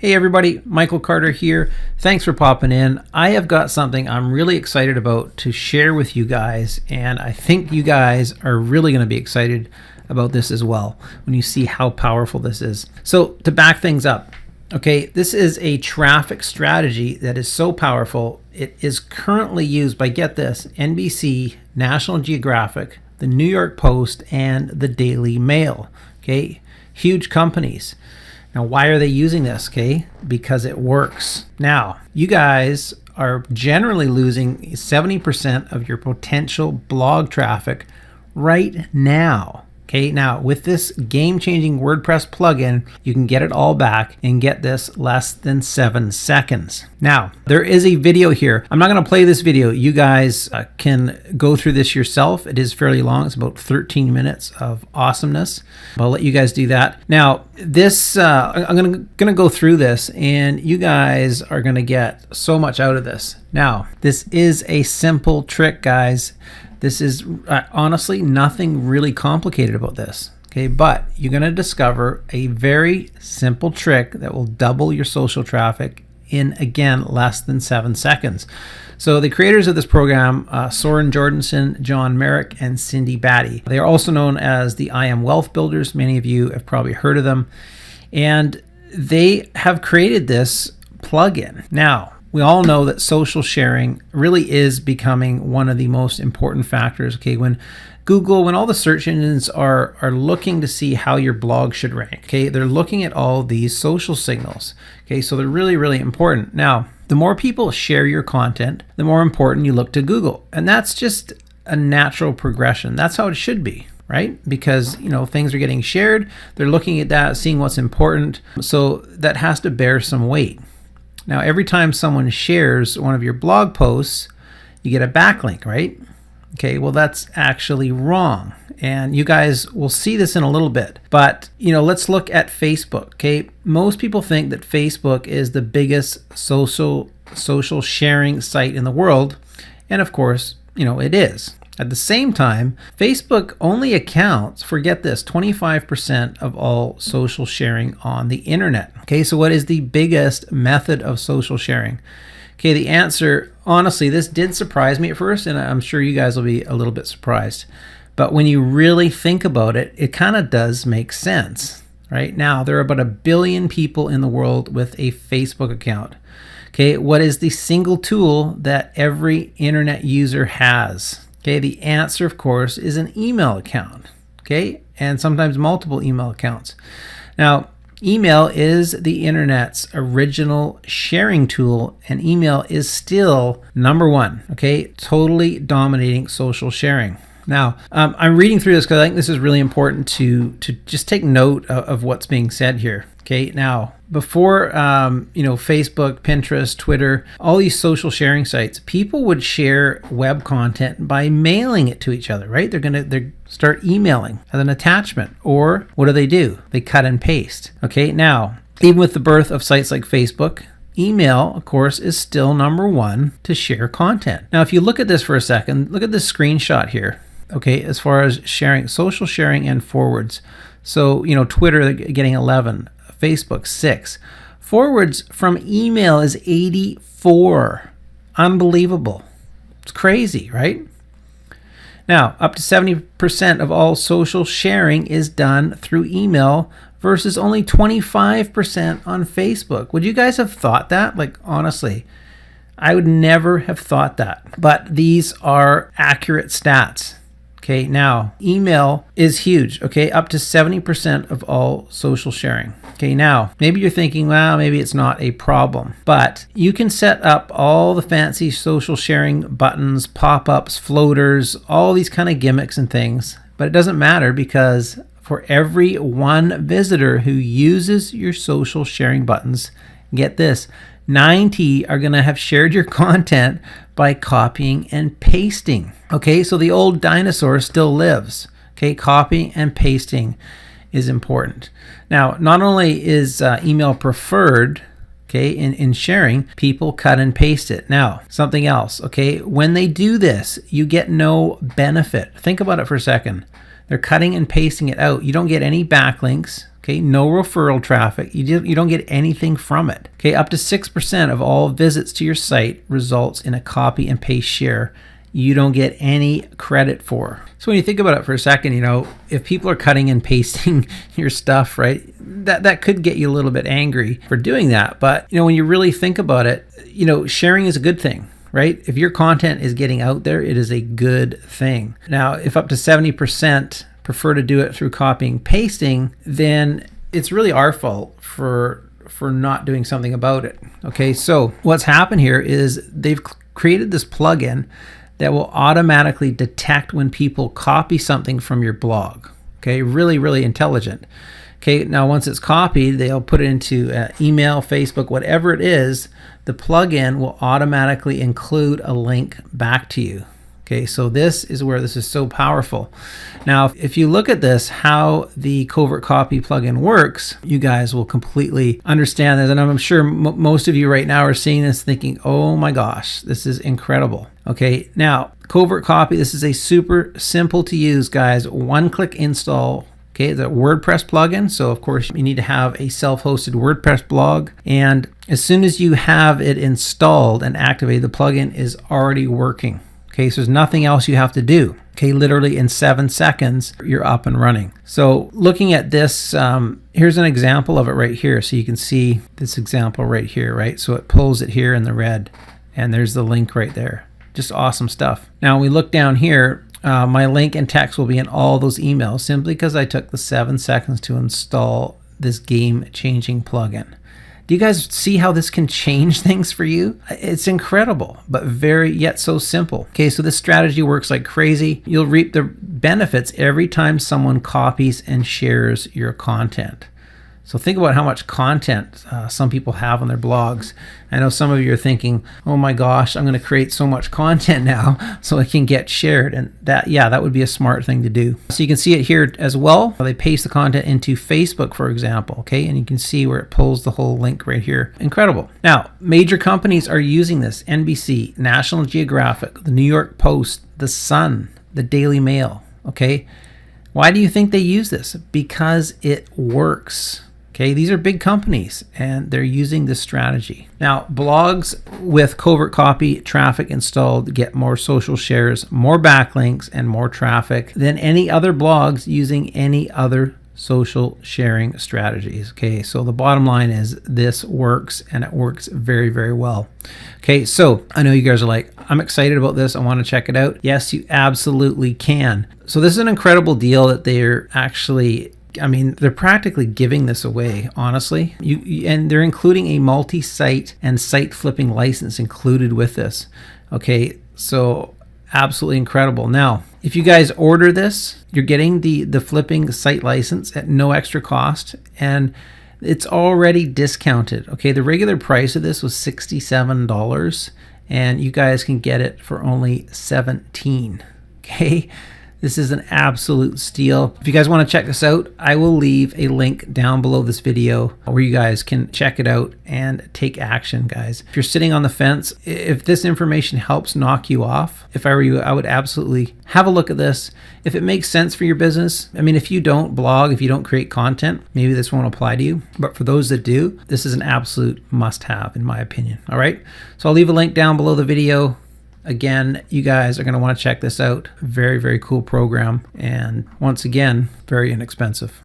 Hey everybody, Michael Carter here. Thanks for popping in. I have got something I'm really excited about to share with you guys, and I think you guys are really going to be excited about this as well when you see how powerful this is. So to back things up, okay, this is a traffic strategy that is so powerful. It is currently used by, get this, NBC, National Geographic, the New York Post, and the Daily Mail. Okay, huge companies. Now, why are they using this? Okay, because it works. Now, you guys are generally losing 70% of your potential blog traffic right now. Okay, now with this game-changing WordPress plugin, you can get it all back and get this less than 7 seconds. Now, there is a video here. I'm not going to play this video. You guys can go through this yourself. It is fairly long. It's about 13 minutes of awesomeness. I'll let you guys do that. Now, this I'm going to go through this, and you guys are going to get so much out of this. Now, this is a simple trick, guys. This is honestly nothing really complicated about this, okay? But you're going to discover a very simple trick that will double your social traffic in, again, less than 7 seconds. So the creators of this program, Soren Jorgensen, John Merrick, and Cindy Batty. They are also known as the I Am Wealth Builders. Many of you have probably heard of them. And they have created this plugin. Now, we all know that social sharing really is becoming one of the most important factors. Okay, when Google, when all the search engines are looking to see how your blog should rank, okay, they're looking at all these social signals. Okay, so they're really, really important. Now, the more people share your content, the more important you look to Google. And that's just a natural progression. That's how it should be, right? Because, you know, things are getting shared. They're looking at that, seeing what's important. So that has to bear some weight. Now, every time someone shares one of your blog posts, you get a backlink, right? Okay, well, that's actually wrong. And you guys will see this in a little bit. But, you know, let's look at Facebook, okay? Most people think that Facebook is the biggest social sharing site in the world. And of course, you know, it is. At the same time, Facebook only accounts for, get this, 25% of all social sharing on the internet. Okay, so what is the biggest method of social sharing? Okay, the answer, honestly, this did surprise me at first, and I'm sure you guys will be a little bit surprised. But when you really think about it, it kind of does make sense. Right now, there are about 1 billion people in the world with a Facebook account. Okay, what is the single tool that every internet user has? Okay, the answer, of course, is an email account, okay, and sometimes multiple email accounts. Now, email is the internet's original sharing tool, and email is still number one, okay, totally dominating social sharing. Now, I'm reading through this because I think this is really important to just take note of what's being said here. Okay, now, before, Facebook, Pinterest, Twitter, all these social sharing sites, people would share web content by mailing it to each other, right? They're start emailing as an attachment. Or what do? They cut and paste. Okay, now, even with the birth of sites like Facebook, email, of course, is still number one to share content. Now, if you look at this for a second, look at this screenshot here. Okay, as far as sharing, social sharing and forwards. So, you know, Twitter, they're getting 11, Facebook, 6. Forwards from email is 84. Unbelievable. It's crazy, right? Now, up to 70% of all social sharing is done through email versus only 25% on Facebook. Would you guys have thought that? Like, honestly, I would never have thought that. But these are accurate stats. Okay, now, email is huge, okay, up to 70% of all social sharing. Okay, now, maybe you're thinking, well, maybe it's not a problem, but you can set up all the fancy social sharing buttons, pop-ups, floaters, all these kind of gimmicks and things, but it doesn't matter because for every one visitor who uses your social sharing buttons, get this, 90 are going to have shared your content by copying and pasting. Okay, so the old dinosaur still lives. Okay, copying and pasting is important. Now, not only is email preferred, okay, in sharing, people cut and paste it. Now, something else, okay, when they do this, you get no benefit. Think about it for a second. They're cutting and pasting it out. You don't get any backlinks, Okay, no referral traffic. You don't get anything from it. Okay, up to 6% of all visits to your site results in a copy and paste share you don't get any credit for. So when you think about it for a second, if people are cutting and pasting your stuff, right, that could get you a little bit angry for doing that. But when you really think about it, sharing is a good thing, right? If your content is getting out there, it is a good thing. Now, if up to 70% prefer to do it through copying, pasting, then it's really our fault for not doing something about it. Okay, so what's happened here is they've created this plugin that will automatically detect when people copy something from your blog. Okay, really, really intelligent. Okay, now once it's copied, they'll put it into email, Facebook, whatever it is. The plugin will automatically include a link back to you. Okay, so this is where this is so powerful. Now, if you look at this, how the Covert Copy plugin works, you guys will completely understand this. And I'm sure most of you right now are seeing this thinking, oh my gosh, this is incredible. Okay, now Covert Copy, this is a super simple to use, guys. One-click install. Okay, it's a WordPress plugin. So of course you need to have a self-hosted WordPress blog. And as soon as you have it installed and activated, the plugin is already working. Okay, so there's nothing else you have to do. Okay, literally in 7 seconds, you're up and running. So looking at this, here's an example of it right here. So you can see this example right here, right? So it pulls it here in the red, and there's the link right there. Just awesome stuff. Now when we look down here, my link and text will be in all those emails simply because I took the 7 seconds to install this game-changing plugin. Do you guys see how this can change things for you? It's incredible, but very yet so simple. Okay, so this strategy works like crazy. You'll reap the benefits every time someone copies and shares your content. So think about how much content some people have on their blogs. I know some of you are thinking, oh my gosh, I'm going to create so much content now so it can get shared. And that would be a smart thing to do. So you can see it here as well. They paste the content into Facebook, for example, okay? And you can see where it pulls the whole link right here. Incredible. Now, major companies are using this. NBC, National Geographic, the New York Post, The Sun, the Daily Mail, okay? Why do you think they use this? Because it works. Okay, these are big companies and they're using this strategy. Now, blogs with Covert Copy traffic installed get more social shares, more backlinks, and more traffic than any other blogs using any other social sharing strategies. Okay, so the bottom line is this works, and it works very, very well. Okay, so I know you guys are like, I'm excited about this. I want to check it out. Yes, you absolutely can. So this is an incredible deal that they're actually, they're practically giving this away, honestly. And they're including a multi-site and site flipping license included with this. Okay, so absolutely incredible. Now, if you guys order this, you're getting the flipping site license at no extra cost, and it's already discounted. Okay, the regular price of this was $67, and you guys can get it for only $17. Okay. This is an absolute steal. If you guys want to check this out, I will leave a link down below this video where you guys can check it out and take action, guys. If you're sitting on the fence, if this information helps knock you off, if I were you, I would absolutely have a look at this. If it makes sense for your business, if you don't blog, if you don't create content, maybe this won't apply to you. But for those that do, this is an absolute must-have in my opinion. All right, so I'll leave a link down below the video. Again, you guys are going to want to check this out. Very, very cool program. And once again, very inexpensive.